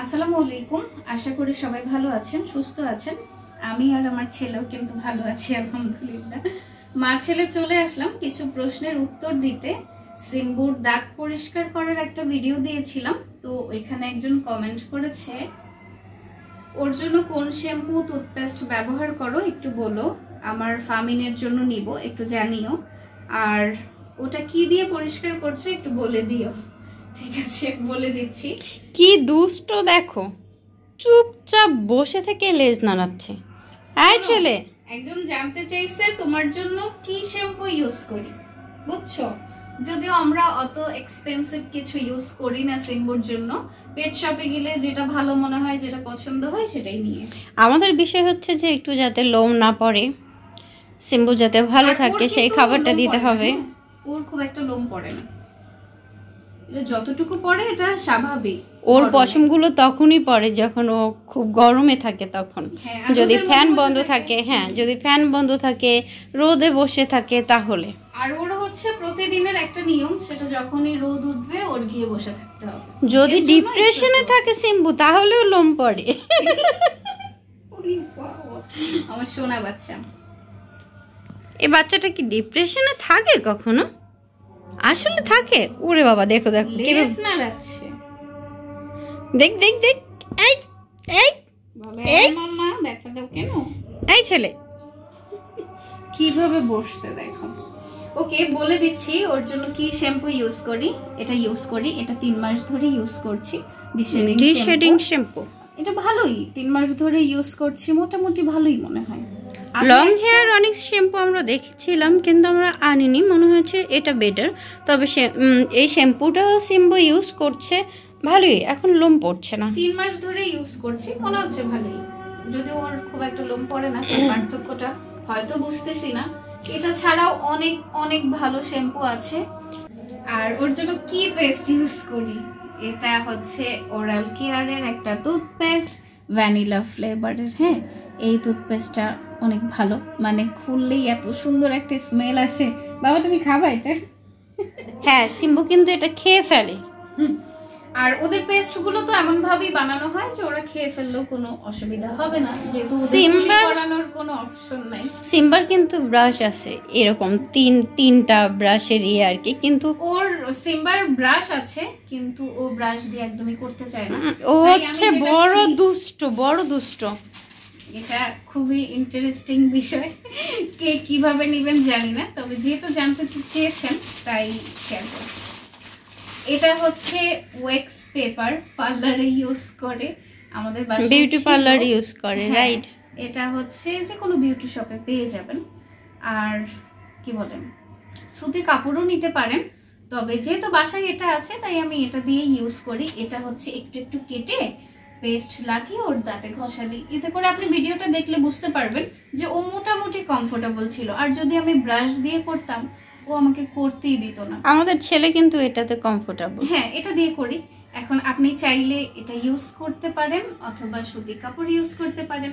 আসসালামু আলাইকুম। আশা করি সবাই ভালো আছেন, সুস্থ আছেন। আমি আর আমার ছেলেও কিন্তু ভালো আছি আলহামদুলিল্লাহ। মা ছেলে চলে আসলাম কিছু প্রশ্নের উত্তর দিতে। সিম্বুর দাঁত পরিষ্কার করার একটা ভিডিও দিয়েছিলাম, তো ওইখানে একজন কমেন্ট করেছে ওর জন্য কোন শ্যাম্পু টুথপেস্ট ব্যবহার করো একটু বলো, আমার ফামিনের জন্য নিব, একটু জানিও। আর ওটা কি দিয়ে পরিষ্কার করছো একটু বলে দিও। ঠিক আছে, বলে দিচ্ছি। কি দুষ্ট দেখো, চুপচাপ বসে থেকে লেজ নাড়াচ্ছে। আয় ছেলে, একজন জানতে চাইছে তোমার জন্য কি শ্যাম্পু ইউজ করি, বুঝছো? যদিও আমরা অত এক্সপেন্সিভ কিছু ইউজ করি না সিম্বুর জন্য। পেট শপে গেলে যেটা ভালো মনে হয়, যেটা পছন্দ হয় সেটাই নিয়ে আসি। আমাদের বিষয় হচ্ছে যে একটু যাতে লোম না পড়ে, সিম্বু যাতে ভালো থাকে সেই খাবারটা দিতে হবে। ওর খুব একটা লোম পড়ে না, যতটুকু পড়ে এটা স্বাভাবিক। ওর পশমগুলো তখনই পড়ে যখন ও খুব গরমে থাকে তখন। যদি ফ্যান বন্ধ থাকে, হ্যাঁ যদি ফ্যান বন্ধ থাকে, রোদে বসে থাকে তাহলে। আর ওর হচ্ছে প্রতিদিনের একটা নিয়ম, সেটা যখনই রোদ উঠবে ওর গিয়ে বসে থাকতে হবে। যদি ডিপ্রেশনে থাকে সিম্বু তাহলেও লোম পড়ে। আমার সোনা বাচ্চা। এই বাচ্চাটা কি ডিপ্রেশনে থাকে কখনো? আসলে থাকে? ওরে বাবা, দেখো দেখো লেজ নাড়াচ্ছে, দেখ দেখ দেখ। এই এই এই মাম্মা ব্যথা দাও কেন? এই ছেলে কিভাবে বসছে দেখো। ওকে, বলে দিচ্ছি ওর জন্য কি শ্যাম্পু ইউজ করি। এটা ইউজ করি, এটা 3 মাস ধরে ইউজ করছি। ডিশেডিং শ্যাম্পু। এটা ভালোই, 3 মাস ধরে ইউজ করছি, মোটামুটি ভালোই মনে হয়। লং হেয়ার অনেক শ্যাম্পু আমরা দেখেছিলাম কিন্তু আমরা আনিনি, মনে হয়েছে এটা বেটার। তবে এই শ্যাম্পুটা সিম্বু ইউজ করছে ভালোই, এখন লোম পড়ছে না। 3 মাস ধরে ইউজ করছি, মনে হচ্ছে ভালোই। যদি ওর খুব একটা লোম পড়ে না, পার্থক্যটা হয়তো বুঝতেছি না। এটা ছাড়াও অনেক অনেক ভালো শ্যাম্পু আছে। আর ওর জন্য কি পেস্ট ইউজ করি, এটা হচ্ছে ওরাল কেয়ারের একটা টুথপেস্ট, ভ্যানিলা ফ্লেভারের। হ্যাঁ, এই টুথপেস্টটা অনেক ভালো, মানে খুললেই এত সুন্দর একটা স্মেল আসে। বাবা তুমি খাবা এটা? হ্যাঁ, সিম্বু কিন্তু এটা খেয়ে ফেলে। আর ওদের পেস্ট গুলো তো এমন ভাবেই বানানো হয় যে ওরা খেয়ে ফেললেও কোনো অসুবিধা হবে না, যেহেতু করানোর কোনো অপশন নাই। সিম্বার কিন্তু ব্রাশ আছে এরকম তিনটা ব্রাশের আর কি, কিন্তু ওর সিম্বার ব্রাশ আছে কিন্তু ও ব্রাশ দিয়ে একদমই করতে চায় না। ও হচ্ছে বড় দুষ্ট। এটা খুবই ইন্টারেস্টিং বিষয়, কে কিভাবে নেবেন জানি না, তবে যেহেতু জানতে চেয়েছেন তাই শেয়ার করছি। এটা হচ্ছে ওয়্যাক্স পেপার, পার্লারে ইউজ করে, আমাদের বাসায় বিউটি পার্লার ইউজ করে, রাইট? এটা হচ্ছে যে কোনো বিউটি শপে পেয়ে যাবেন। আর কি বলেন, সুতি কাপড়ও নিতে পারেন, তবে যেহেতু বাসায় এটা আছে তাই আমি এটা দিয়ে ইউজ করি। এটা হচ্ছে একটু একটু কেটে পেস্ট লাগিয়ে ওর দাঁতে ঘষা দিই, এতে করে আপনি ভিডিওটা দেখলে বুঝতে পারবেন যে ও মোটামুটি কমফোর্টেবল ছিল। আর যদি আমি ব্রাশ দিয়ে করতাম ও আমাকে করতেই দিত না। আমাদের ছেলে কিন্তু এটাতে কমফোর্টেবল। হ্যাঁ, এটা দিয়ে করি। এখন আপনি চাইলে এটা ইউজ করতে পারেন, অথবা সুতি কাপড় ইউজ করতে পারেন,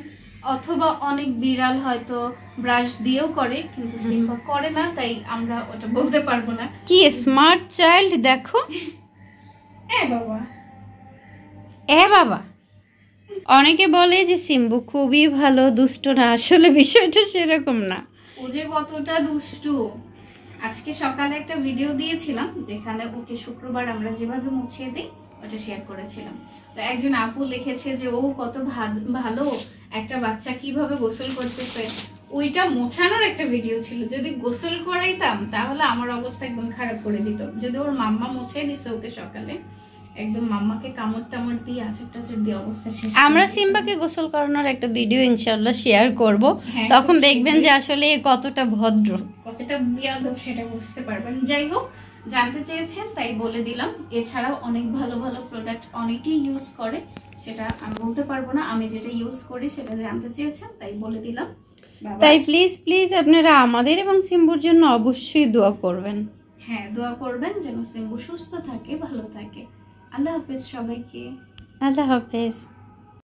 অথবা অনেক বিড়াল হয়তো ব্রাশ দিয়েও করে, কিন্তু সিম্বা করে না, তাই আমরা ওটা বলতে পারবো না। কি স্মার্ট চাইল্ড দেখো। বাবা অনেকে বলে যে সিম্বু খুবই ভালো, দুষ্ট না, আসলে বিষয়টা সেরকম না। ও যে কতটা দুষ্টু। আজকে সকালে একটা ভিডিও দিয়েছিলাম যেখানে ওকে শুক্রবার আমরা যেভাবে মুছিয়ে দিই ওটা শেয়ার করেছিলাম। তো একজন আপু লিখেছে যে ও কত ভালো একটা বাচ্চা, কিভাবে গোসল করতেছে। ওইটা মোছানোর একটা ভিডিও ছিল, যদি গোসল করাইতাম তাহলে আমার অবস্থা একদম খারাপ করে দিত। যদি ওর মাম্মা মুছে দিছে ওকে সকালে, একদম মাম্মাকে কামড় টামড় দিয়ে আঁচড় টাচড় দিয়ে অবস্থা শেষ। আমরা সিম্বাকে গোসল করানোর একটা ভিডিও ইনশাআল্লাহ শেয়ার করব, তখন দেখবেন যে আসলে কতটা ভদ্র, কতটা বিয়াদব সেটা বুঝতে পারবেন। যাই হোক, জানতে চেয়েছেন তাই বলে দিলাম। এছাড়াও অনেক ভালো ভালো প্রোডাক্ট অনেকেই ইউজ করে, সেটা আমি বলতে পারবো না। আমি যেটা ইউজ করি সেটা জানতে চেয়েছেন তাই বলে দিলাম। তাই প্লিজ আপনারা আমাদের এবং সিম্বুর জন্য অবশ্যই দোয়া করবেন। হ্যাঁ, দোয়া করবেন যেন সিম্বু সুস্থ থাকে, ভালো থাকে। আল্লাহ হাফেজ সবাইকে। আল্লাহ হাফেজ।